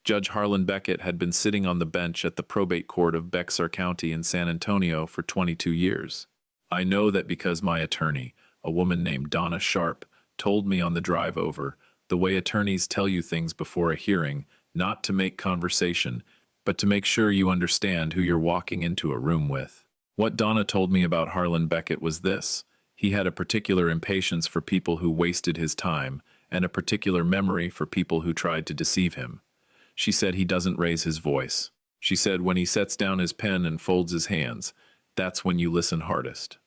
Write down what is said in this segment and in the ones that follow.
Judge Harlan Beckett had been sitting on the bench at the probate court of Bexar County in San Antonio for 22 years. I know that because my attorney, a woman named Donna Sharp, told me on the drive over, the way attorneys tell you things before a hearing, not to make conversation, but to make sure you understand who you're walking into a room with. What Donna told me about Harlan Beckett was this: he had a particular impatience for people who wasted his time, and a particular memory for people who tried to deceive him. She said he doesn't raise his voice. She said when he sets down his pen and folds his hands, that's when you listen hardest.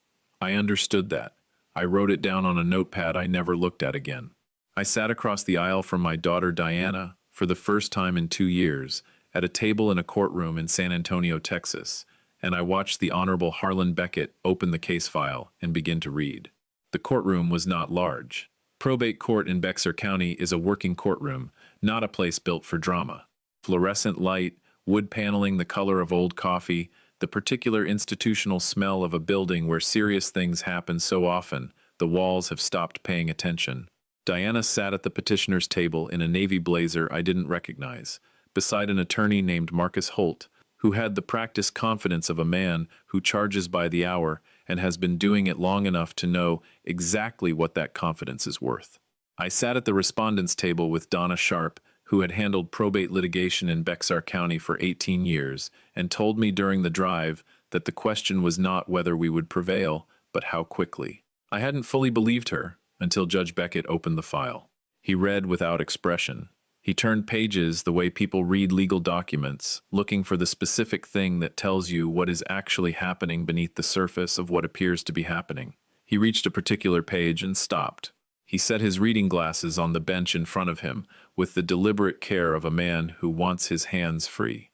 I understood that. I wrote it down on a notepad I never looked at again. I sat across the aisle from my daughter Diana, for the first time in 2 years, at a table in a courtroom in San Antonio, Texas, and I watched the Honorable Harlan Beckett open the case file and begin to read. The courtroom was not large. Probate court in Bexar County is a working courtroom, not a place built for drama. Fluorescent light, wood paneling the color of old coffee, the particular institutional smell of a building where serious things happen so often, the walls have stopped paying attention. Diana sat at the petitioner's table in a navy blazer I didn't recognize, beside an attorney named Marcus Holt, who had the practiced confidence of a man who charges by the hour and has been doing it long enough to know exactly what that confidence is worth. I sat at the respondent's table with Donna Sharp, who had handled probate litigation in Bexar County for 18 years, and told me during the drive that the question was not whether we would prevail, but how quickly. I hadn't fully believed her until Judge Beckett opened the file. He read without expression. He turned pages the way people read legal documents, looking for the specific thing that tells you what is actually happening beneath the surface of what appears to be happening. He reached a particular page and stopped. He set his reading glasses on the bench in front of him with the deliberate care of a man who wants his hands free.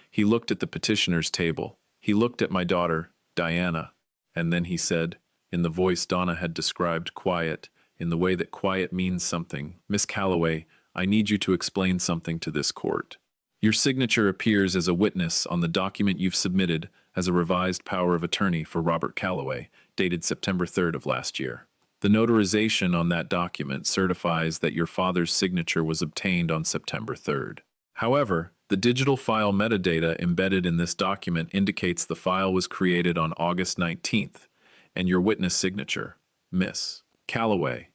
He looked at the petitioner's table. He looked at my daughter, Diana, and then he said, in the voice Donna had described quiet, in the way that quiet means something, "Miss Calloway, I need you to explain something to this court. Your signature appears as a witness on the document you've submitted as a revised power of attorney for Robert Calloway, dated September 3rd of last year. The notarization on that document certifies that your father's signature was obtained on September 3rd. However, the digital file metadata embedded in this document indicates the file was created on August 19th, and your witness signature, Miss Calloway,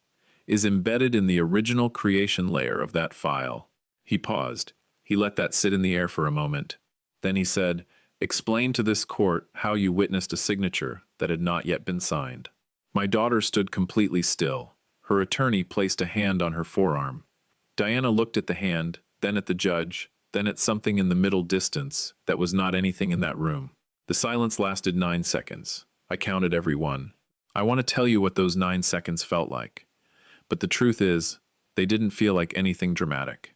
is embedded in the original creation layer of that file." He paused. He let that sit in the air for a moment. Then he said, "Explain to this court how you witnessed a signature that had not yet been signed." My daughter stood completely still. Her attorney placed a hand on her forearm. Diana looked at the hand, then at the judge, then at something in the middle distance that was not anything in that room. The silence lasted 9 seconds. I counted every one. I want to tell you what those 9 seconds felt like. But the truth is, they didn't feel like anything dramatic.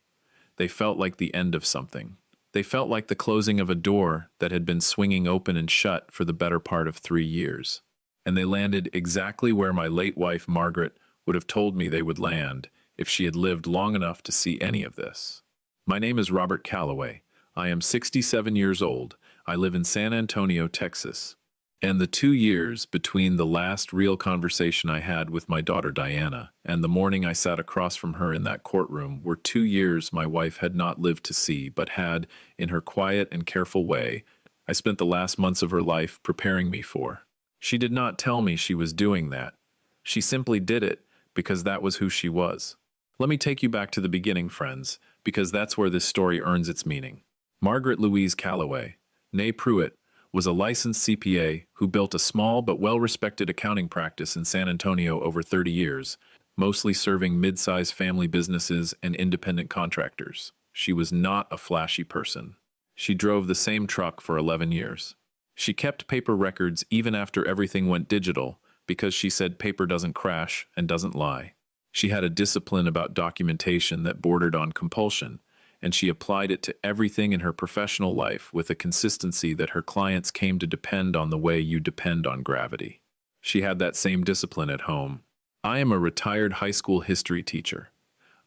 They felt like the end of something. They felt like the closing of a door that had been swinging open and shut for the better part of 3 years. And they landed exactly where my late wife, Margaret, would have told me they would land if she had lived long enough to see any of this. My name is Robert Calloway. I am 67 years old. I live in San Antonio, Texas. And the 2 years between the last real conversation I had with my daughter Diana and the morning I sat across from her in that courtroom were 2 years my wife had not lived to see, but had, in her quiet and careful way, I spent the last months of her life preparing me for. She did not tell me she was doing that. She simply did it because that was who she was. Let me take you back to the beginning, friends, because that's where this story earns its meaning. Margaret Louise Calloway, née Pruitt, was a licensed CPA who built a small but well-respected accounting practice in San Antonio over 30 years, mostly serving mid-sized family businesses and independent contractors. She was not a flashy person. She drove the same truck for 11 years. She kept paper records even after everything went digital because she said paper doesn't crash and doesn't lie. She had a discipline about documentation that bordered on compulsion, and she applied it to everything in her professional life with a consistency that her clients came to depend on the way you depend on gravity. She had that same discipline at home. I am a retired high school history teacher.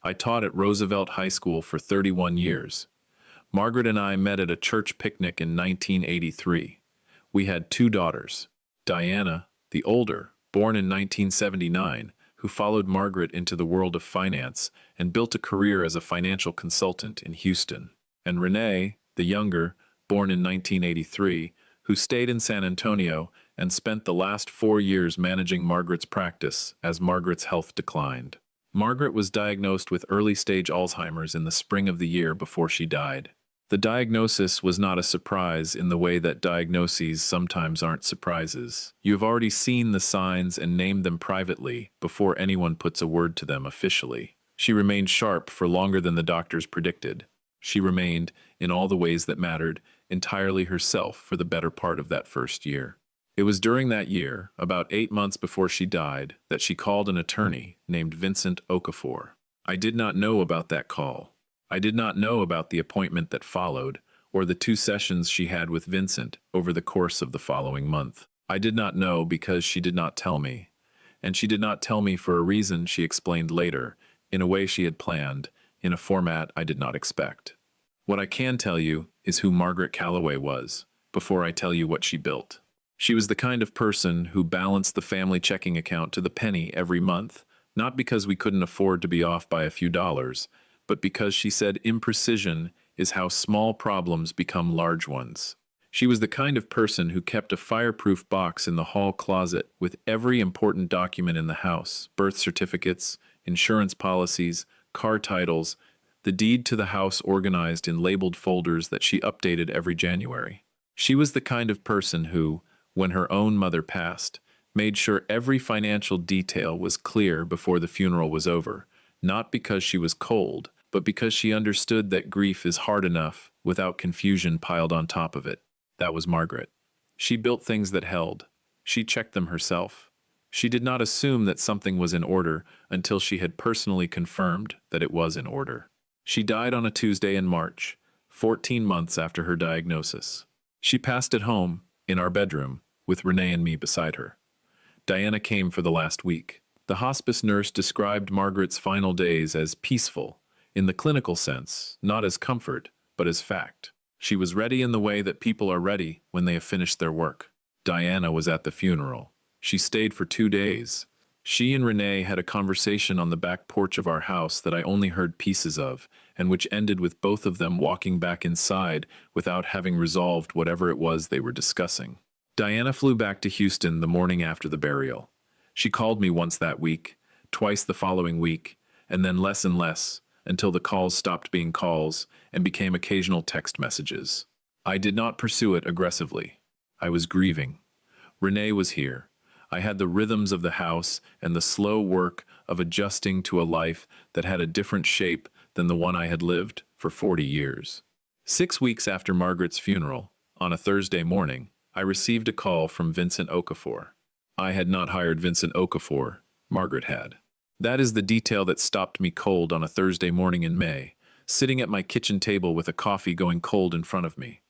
I taught at Roosevelt High School for 31 years. Margaret and I met at a church picnic in 1983. We had 2 daughters. Diana, the older, born in 1979, who followed Margaret into the world of finance and built a career as a financial consultant in Houston. and Renee, the younger, born in 1983, who stayed in San Antonio and spent the last 4 years managing Margaret's practice as Margaret's health declined. Margaret was diagnosed with early-stage Alzheimer's in the spring of the year before she died. The diagnosis was not a surprise in the way that diagnoses sometimes aren't surprises. You have already seen the signs and named them privately before anyone puts a word to them officially. She remained sharp for longer than the doctors predicted. She remained, in all the ways that mattered, entirely herself for the better part of that first year. It was during that year, about 8 months before she died, that she called an attorney named Vincent Okafor. I did not know about that call. I did not know about the appointment that followed, or the 2 sessions she had with Vincent over the course of the following month. I did not know because she did not tell me. And she did not tell me for a reason she explained later, in a way she had planned, in a format I did not expect. What I can tell you is who Margaret Calloway was, before I tell you what she built. She was the kind of person who balanced the family checking account to the penny every month, not because we couldn't afford to be off by a few dollars, but because she said imprecision is how small problems become large ones. She was the kind of person who kept a fireproof box in the hall closet with every important document in the house: birth certificates, insurance policies, car titles, the deed to the house organized in labeled folders that she updated every January. She was the kind of person who, when her own mother passed, made sure every financial detail was clear before the funeral was over, not because she was cold, but because she understood that grief is hard enough without confusion piled on top of it. That was Margaret. She built things that held. She checked them herself. She did not assume that something was in order until she had personally confirmed that it was in order. She died on a Tuesday in March, 14 months after her diagnosis. She passed at home, in our bedroom, with Renee and me beside her. Diana came for the last week. The hospice nurse described Margaret's final days as peaceful, in the clinical sense, not as comfort, but as fact. She was ready in the way that people are ready when they have finished their work. Diana was at the funeral. She stayed for 2 days. She and Renee had a conversation on the back porch of our house that I only heard pieces of, and which ended with both of them walking back inside without having resolved whatever it was they were discussing. Diana flew back to Houston the morning after the burial. She called me once that week, twice the following week, and then less and less, until the calls stopped being calls and became occasional text messages. I did not pursue it aggressively. I was grieving. Renee was here. I had the rhythms of the house and the slow work of adjusting to a life that had a different shape than the one I had lived for 40 years. 6 weeks after Margaret's funeral, on a Thursday morning, I received a call from Vincent Okafor. I had not hired Vincent Okafor. Margaret had. That is the detail that stopped me cold on a Thursday morning in May, sitting at my kitchen table with a coffee going cold in front of me.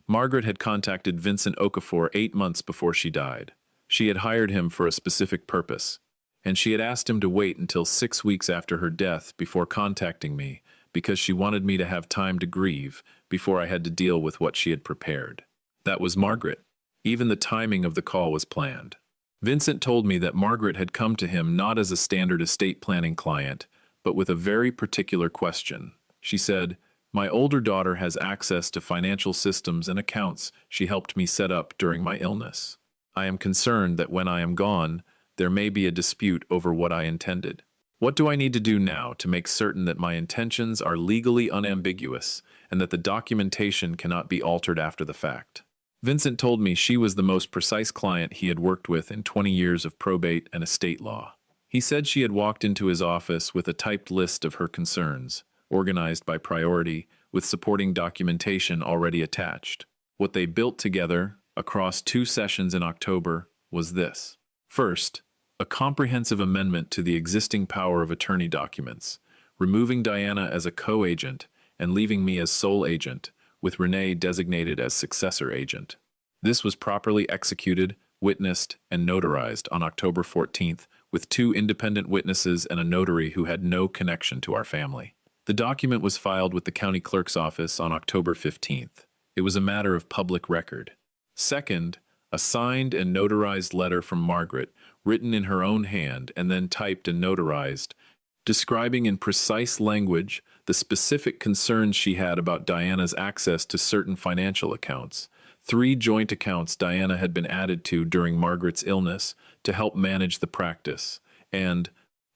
Margaret had contacted Vincent Okafor 8 months before she died. She had hired him for a specific purpose, and she had asked him to wait until 6 weeks after her death before contacting me because she wanted me to have time to grieve before I had to deal with what she had prepared. That was Margaret. Even the timing of the call was planned. Vincent told me that Margaret had come to him not as a standard estate planning client, but with a very particular question. She said, "My older daughter has access to financial systems and accounts she helped me set up during my illness. I am concerned that when I am gone, there may be a dispute over what I intended. What do I need to do now to make certain that my intentions are legally unambiguous and that the documentation cannot be altered after the fact?" Vincent told me she was the most precise client he had worked with in 20 years of probate and estate law. He said she had walked into his office with a typed list of her concerns, organized by priority, with supporting documentation already attached. What they built together, across 2 sessions in October, was this. First, a comprehensive amendment to the existing power of attorney documents, removing Diana as a co-agent and leaving me as sole agent, with Renee designated as successor agent. This was properly executed, witnessed, and notarized on October 14th with 2 independent witnesses and a notary who had no connection to our family. The document was filed with the county clerk's office on October 15th. It was a matter of public record. Second, a signed and notarized letter from Margaret, written in her own hand and then typed and notarized, describing in precise language the specific concerns she had about Diana's access to certain financial accounts. 3 joint accounts Diana had been added to during Margaret's illness to help manage the practice, and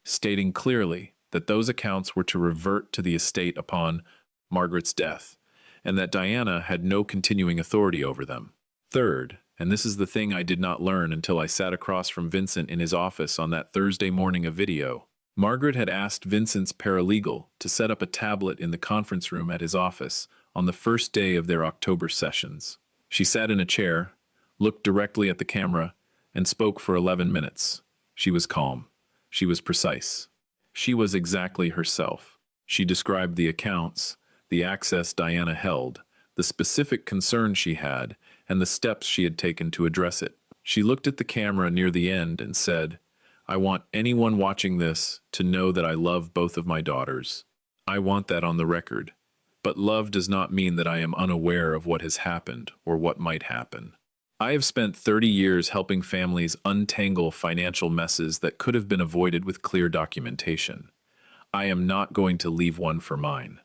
stating clearly that those accounts were to revert to the estate upon Margaret's death, and that Diana had no continuing authority over them. Third, and this is the thing I did not learn until I sat across from Vincent in his office on that Thursday morning of video, Margaret had asked Vincent's paralegal to set up a tablet in the conference room at his office on the first day of their October sessions. She sat in a chair, looked directly at the camera, and spoke for 11 minutes. She was calm. She was precise. She was exactly herself. She described the accounts, the access Diana held, the specific concerns she had, and the steps she had taken to address it. She looked at the camera near the end and said, "I want anyone watching this to know that I love both of my daughters. I want that on the record. But love does not mean that I am unaware of what has happened or what might happen. I have spent 30 years helping families untangle financial messes that could have been avoided with clear documentation. I am not going to leave one for mine."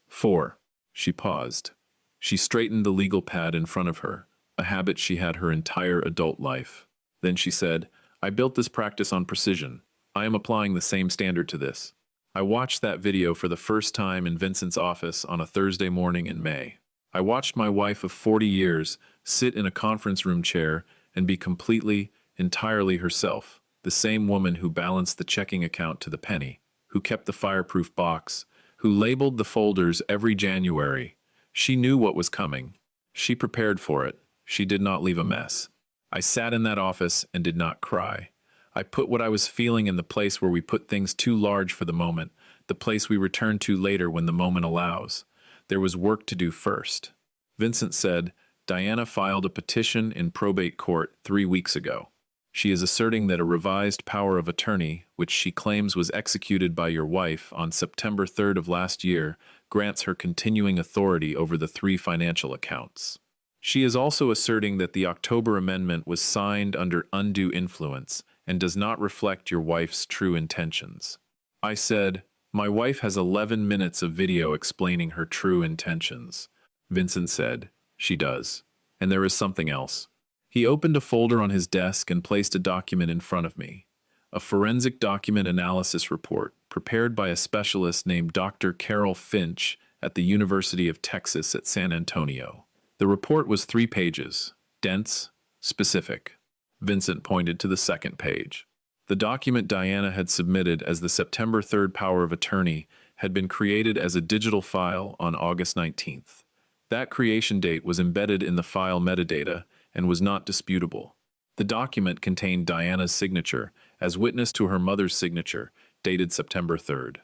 4. She paused. She straightened the legal pad in front of her, a habit she had her entire adult life. Then she said, "I built this practice on precision. I am applying the same standard to this." I watched that video for the first time in Vincent's office on a Thursday morning in May. I watched my wife of 40 years sit in a conference room chair and be completely, entirely herself, the same woman who balanced the checking account to the penny, who kept the fireproof box, who labeled the folders every January. She knew what was coming. She prepared for it. She did not leave a mess. I sat in that office and did not cry. I put what I was feeling in the place where we put things too large for the moment, the place we return to later when the moment allows. There was work to do first. Vincent said, "Diana filed a petition in probate court 3 weeks ago. She is asserting that a revised power of attorney, which she claims was executed by your wife on September 3rd of last year, grants her continuing authority over the 3 financial accounts. She is also asserting that the October amendment was signed under undue influence and does not reflect your wife's true intentions." I said, "My wife has 11 minutes of video explaining her true intentions." Vincent said, "She does. And there is something else." He opened a folder on his desk and placed a document in front of me. A forensic document analysis report prepared by a specialist named Dr. Carol Finch at the University of Texas at San Antonio. The report was 3 pages, dense, specific. Vincent pointed to the second page. The document Diana had submitted as the September 3rd power of attorney had been created as a digital file on August 19th. That creation date was embedded in the file metadata and was not disputable. The document contained Diana's signature, as witness to her mother's signature, dated September 3rd.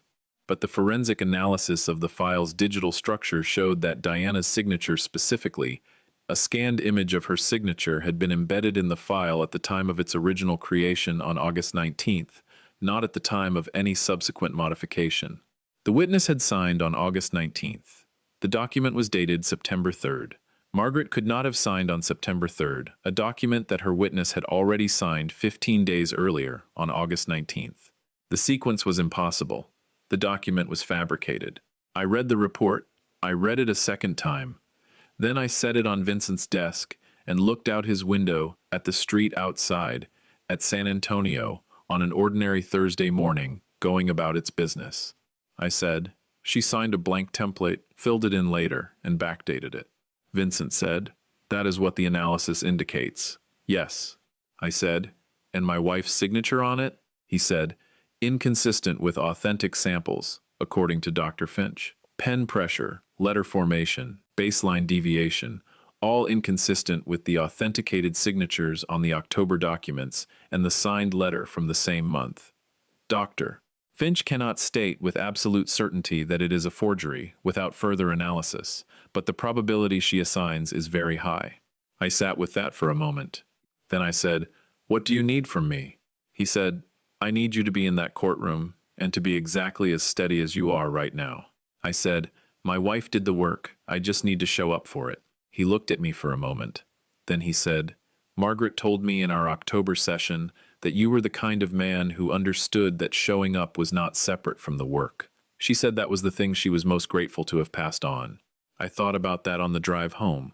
But the forensic analysis of the file's digital structure showed that Diana's signature specifically, a scanned image of her signature, had been embedded in the file at the time of its original creation on August 19th, not at the time of any subsequent modification. The witness had signed on August 19th. The document was dated September 3rd. Margaret could not have signed on September 3rd, a document that her witness had already signed 15 days earlier, on August 19th. The sequence was impossible. The document was fabricated. I read the report. I read it a second time. Then I set it on Vincent's desk and looked out his window at the street outside, at San Antonio, on an ordinary Thursday morning, going about its business. I said, "She signed a blank template, filled it in later, and backdated it." Vincent said, "That is what the analysis indicates." "Yes," I said. "And my wife's signature on it?" He said, "Inconsistent with authentic samples, according to Dr. Finch. Pen pressure, letter formation, baseline deviation, all inconsistent with the authenticated signatures on the October documents and the signed letter from the same month. Dr. Finch cannot state with absolute certainty that it is a forgery without further analysis, but the probability she assigns is very high." I sat with that for a moment. Then I said, "What do you need from me?" He said, "I need you to be in that courtroom and to be exactly as steady as you are right now." I said, "My wife did the work. I just need to show up for it." He looked at me for a moment. Then he said, "Margaret told me in our October session that you were the kind of man who understood that showing up was not separate from the work. She said that was the thing she was most grateful to have passed on. I thought about that on the drive home.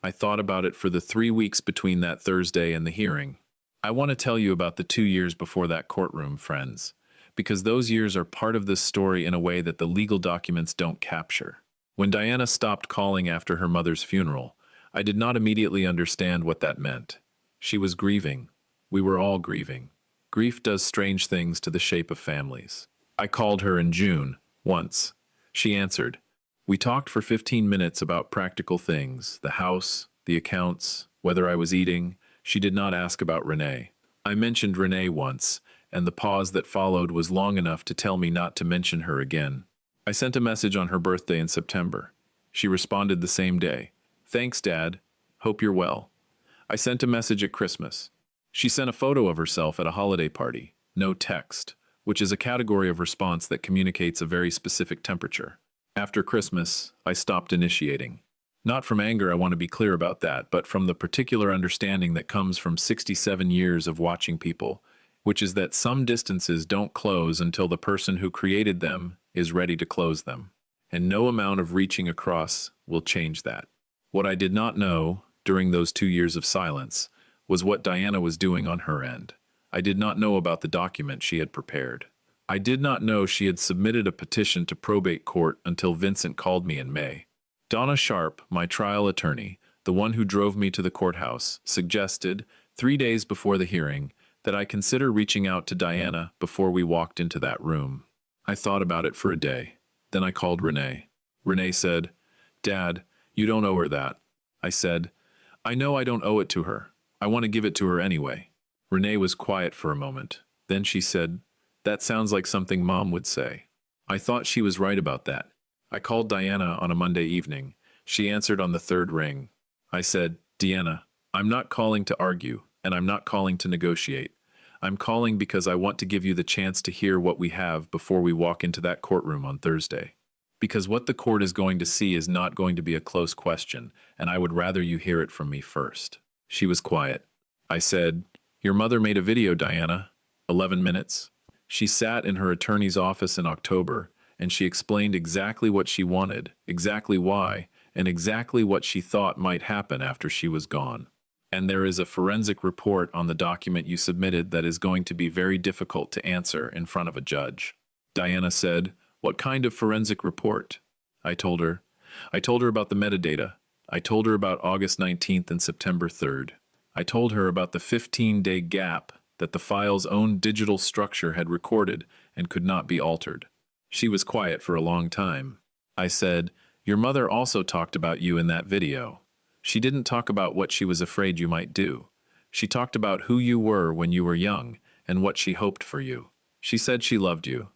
I thought about it for the 3 weeks between that Thursday and the hearing. I want to tell you about the 2 years before that courtroom, friends, because those years are part of this story in a way that the legal documents don't capture. When Diana stopped calling after her mother's funeral, I did not immediately understand what that meant. She was grieving. We were all grieving. Grief does strange things to the shape of families. I called her in June, once. She answered. We talked for 15 minutes about practical things, the house, the accounts, whether I was eating. She did not ask about Renee. I mentioned Renee once, and the pause that followed was long enough to tell me not to mention her again. I sent a message on her birthday in September. She responded the same day. Thanks, Dad. Hope you're well. I sent a message at Christmas. She sent a photo of herself at a holiday party. No text, which is a category of response that communicates a very specific temperature. After Christmas, I stopped initiating. Not from anger, I want to be clear about that, but from the particular understanding that comes from 67 years of watching people, which is that some distances don't close until the person who created them is ready to close them. And no amount of reaching across will change that. What I did not know, during those 2 years of silence, was what Diana was doing on her end. I did not know about the document she had prepared. I did not know she had submitted a petition to probate court until Vincent called me in May. Donna Sharp, my trial attorney, the one who drove me to the courthouse, suggested, 3 days before the hearing, that I consider reaching out to Diana before we walked into that room. I thought about it for a day. Then I called Renee. Renee said, Dad, you don't owe her that. I said, I know I don't owe it to her. I want to give it to her anyway. Renee was quiet for a moment. Then she said, that sounds like something Mom would say. I thought she was right about that. I called Diana on a Monday evening. She answered on the third ring. I said, Deanna, I'm not calling to argue, and I'm not calling to negotiate. I'm calling because I want to give you the chance to hear what we have before we walk into that courtroom on Thursday. Because what the court is going to see is not going to be a close question, and I would rather you hear it from me first. She was quiet. I said, Your mother made a video, Diana. 11 minutes. She sat in her attorney's office in October, and she explained exactly what she wanted, exactly why, and exactly what she thought might happen after she was gone. And there is a forensic report on the document you submitted that is going to be very difficult to answer in front of a judge. Diana said, What kind of forensic report? I told her. I told her about the metadata. I told her about August 19th and September 3rd. I told her about the 15-day gap that the file's own digital structure had recorded and could not be altered. She was quiet for a long time. I said, Your mother also talked about you in that video. She didn't talk about what she was afraid you might do. She talked about who you were when you were young and what she hoped for you. She said she loved you.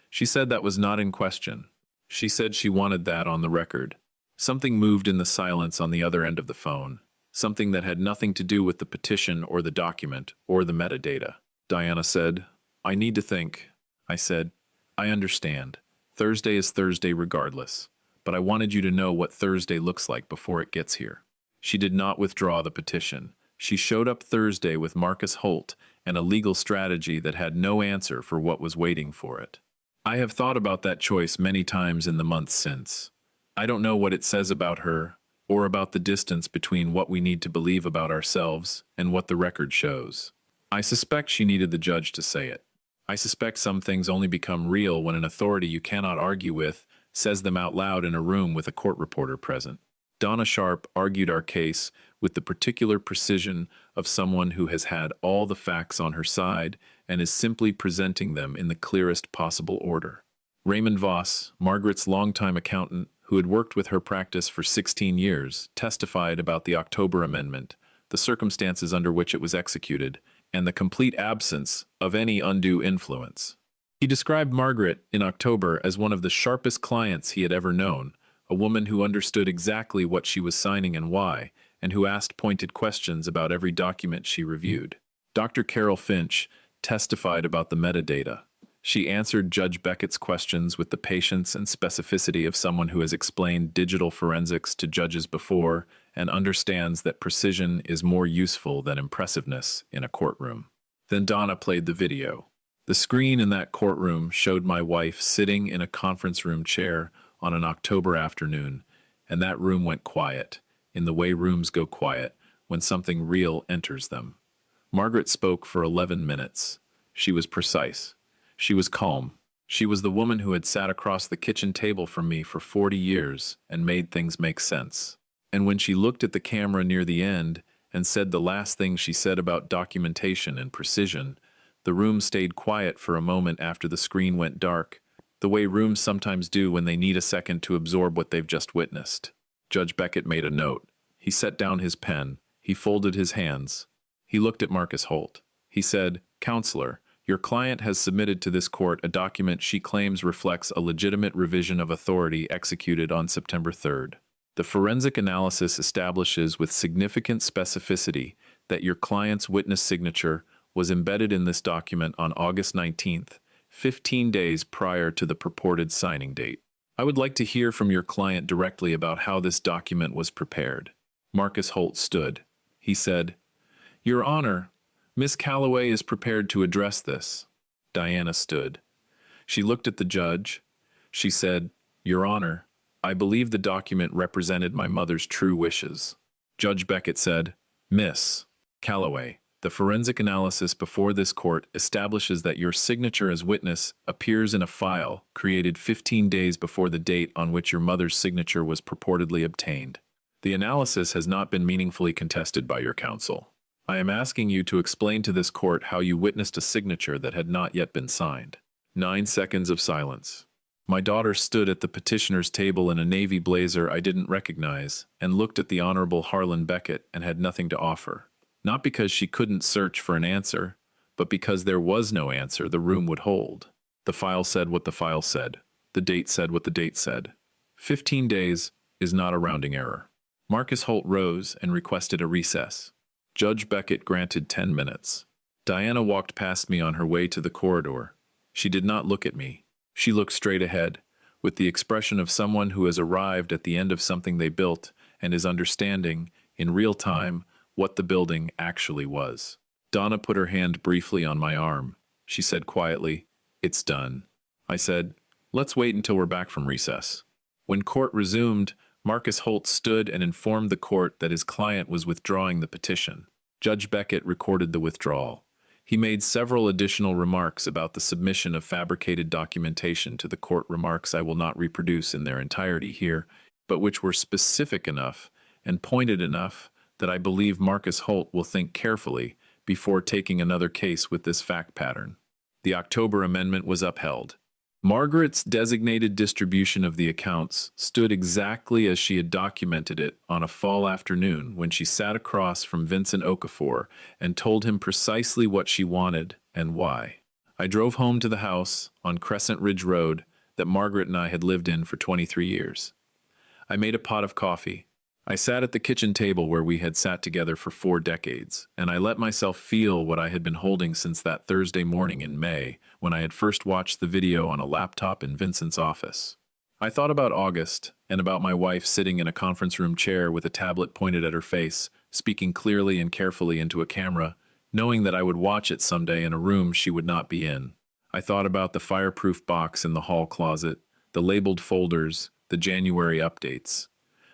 She said that was not in question. She said she wanted that on the record. Something moved in the silence on the other end of the phone. Something that had nothing to do with the petition or the document or the metadata. Diana said, I need to think. I said, I understand. Thursday is Thursday regardless. But I wanted you to know what Thursday looks like before it gets here. She did not withdraw the petition. She showed up Thursday with Marcus Holt and a legal strategy that had no answer for what was waiting for it. I have thought about that choice many times in the months since. I don't know what it says about her, or about the distance between what we need to believe about ourselves and what the record shows. I suspect she needed the judge to say it. I suspect some things only become real when an authority you cannot argue with says them out loud in a room with a court reporter present. Donna Sharp argued our case with the particular precision of someone who has had all the facts on her side and is simply presenting them in the clearest possible order. Raymond Voss, Margaret's longtime accountant, who had worked with her practice for 16 years, testified about the October Amendment, the circumstances under which it was executed, and the complete absence of any undue influence. He described Margaret in October as one of the sharpest clients he had ever known, a woman who understood exactly what she was signing and why, and who asked pointed questions about every document she reviewed. Dr. Carol Finch testified about the metadata. She answered Judge Beckett's questions with the patience and specificity of someone who has explained digital forensics to judges before and understands that precision is more useful than impressiveness in a courtroom. Then Donna played the video. The screen in that courtroom showed my wife sitting in a conference room chair on an October afternoon, and that room went quiet, in the way rooms go quiet when something real enters them. Margaret spoke for 11 minutes. She was precise. She was calm. She was the woman who had sat across the kitchen table from me for 40 years and made things make sense. And when she looked at the camera near the end and said the last thing she said about documentation and precision, the room stayed quiet for a moment after the screen went dark, the way rooms sometimes do when they need a second to absorb what they've just witnessed. Judge Beckett made a note. He set down his pen. He folded his hands. He looked at Marcus Holt. He said, "Counselor, your client has submitted to this court a document she claims reflects a legitimate revision of authority executed on September 3rd. The forensic analysis establishes with significant specificity that your client's witness signature was embedded in this document on August 19th, 15 days prior to the purported signing date. I would like to hear from your client directly about how this document was prepared." Marcus Holt stood. He said, "Your Honor, Miss Calloway is prepared to address this." Diana stood. She looked at the judge. She said, "Your Honor, I believe the document represented my mother's true wishes." Judge Beckett said, "Miss Calloway, the forensic analysis before this court establishes that your signature as witness appears in a file created 15 days before the date on which your mother's signature was purportedly obtained. The analysis has not been meaningfully contested by your counsel. I am asking you to explain to this court how you witnessed a signature that had not yet been signed." 9 seconds of silence. My daughter stood at the petitioner's table in a navy blazer I didn't recognize and looked at the Honorable Harlan Beckett and had nothing to offer. Not because she couldn't search for an answer, but because there was no answer the room would hold. The file said what the file said. The date said what the date said. 15 days is not a rounding error. Marcus Holt rose and requested a recess. Judge Beckett granted 10 minutes. Diana walked past me on her way to the corridor. She did not look at me. She looked straight ahead, with the expression of someone who has arrived at the end of something they built and is understanding, in real time, what the building actually was. Donna put her hand briefly on my arm. She said quietly, "It's done." I said, "Let's wait until we're back from recess." When court resumed, Marcus Holt stood and informed the court that his client was withdrawing the petition. Judge Beckett recorded the withdrawal. He made several additional remarks about the submission of fabricated documentation to the court, remarks I will not reproduce in their entirety here, but which were specific enough and pointed enough that I believe Marcus Holt will think carefully before taking another case with this fact pattern. The October amendment was upheld. Margaret's designated distribution of the accounts stood exactly as she had documented it on a fall afternoon when she sat across from Vincent Okafor and told him precisely what she wanted and why. I drove home to the house on Crescent Ridge Road that Margaret and I had lived in for 23 years. I made a pot of coffee. I sat at the kitchen table where we had sat together for 4 decades, and I let myself feel what I had been holding since that Thursday morning in May when I had first watched the video on a laptop in Vincent's office. I thought about August and about my wife sitting in a conference room chair with a tablet pointed at her face, speaking clearly and carefully into a camera, knowing that I would watch it someday in a room she would not be in. I thought about the fireproof box in the hall closet, the labeled folders, the January updates.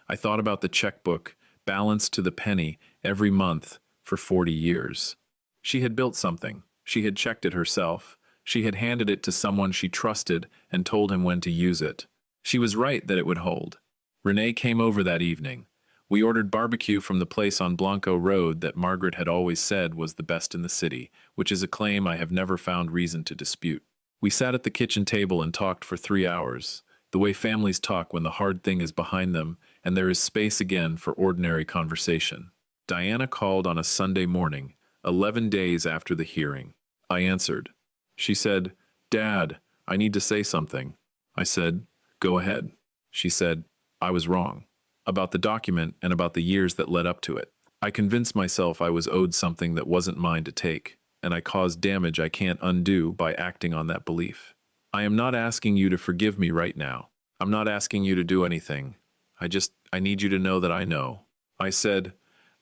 I thought about the checkbook, balanced to the penny, every month for 40 years. She had built something. She had checked it herself. She had handed it to someone she trusted and told him when to use it. She was right that it would hold. Renee came over that evening. We ordered barbecue from the place on Blanco Road that Margaret had always said was the best in the city, which is a claim I have never found reason to dispute. We sat at the kitchen table and talked for 3 hours, the way families talk when the hard thing is behind them and there is space again for ordinary conversation. Diana called on a Sunday morning, 11 days after the hearing. I answered. She said, "Dad, I need to say something." I said, "Go ahead." She said, "I was wrong about the document and about the years that led up to it. I convinced myself I was owed something that wasn't mine to take, and I caused damage I can't undo by acting on that belief. I am not asking you to forgive me right now. I'm not asking you to do anything. I need you to know that I know." I said,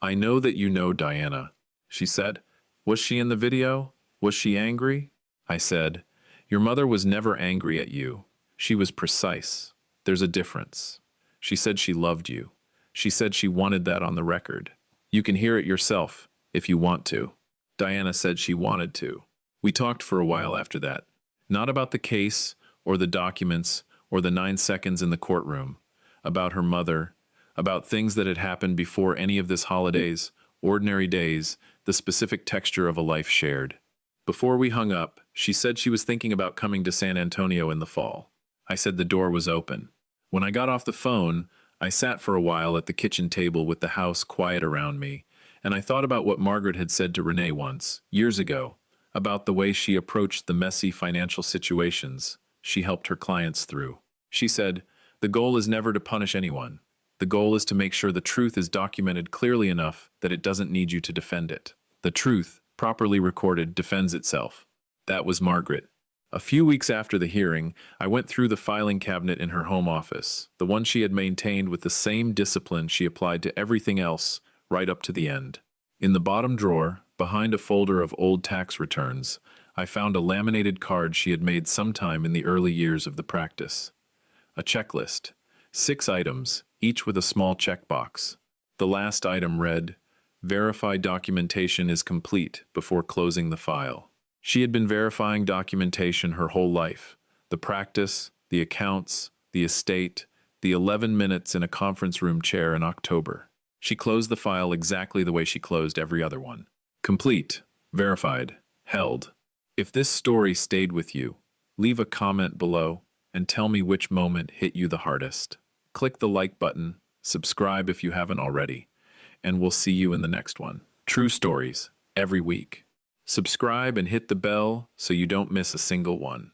"I know that you know, Diana." She said, "Was she in the video? Was she angry?" I said, "Your mother was never angry at you. She was precise. There's a difference. She said she loved you. She said she wanted that on the record. You can hear it yourself, if you want to." Diana said she wanted to. We talked for a while after that. Not about the case, or the documents, or the 9 seconds in the courtroom. About her mother, about things that had happened before any of this holidays, ordinary days, the specific texture of a life shared. Before we hung up, she said she was thinking about coming to San Antonio in the fall. I said the door was open. When I got off the phone, I sat for a while at the kitchen table with the house quiet around me, and I thought about what Margaret had said to Renee once, years ago, about the way she approached the messy financial situations she helped her clients through. She said, "The goal is never to punish anyone. The goal is to make sure the truth is documented clearly enough that it doesn't need you to defend it. The truth, properly recorded, defends itself." That was Margaret. A few weeks after the hearing, I went through the filing cabinet in her home office, the one she had maintained with the same discipline she applied to everything else, right up to the end. In the bottom drawer, behind a folder of old tax returns, I found a laminated card she had made sometime in the early years of the practice. A checklist, 6 items, each with a small checkbox. The last item read, "Verify documentation is complete before closing the file." She had been verifying documentation her whole life. The practice, the accounts, the estate, the 11 minutes in a conference room chair in October. She closed the file exactly the way she closed every other one. Complete, verified, held. If this story stayed with you, leave a comment below and tell me which moment hit you the hardest. Click the like button, subscribe if you haven't already, and we'll see you in the next one. True stories, every week. Subscribe and hit the bell so you don't miss a single one.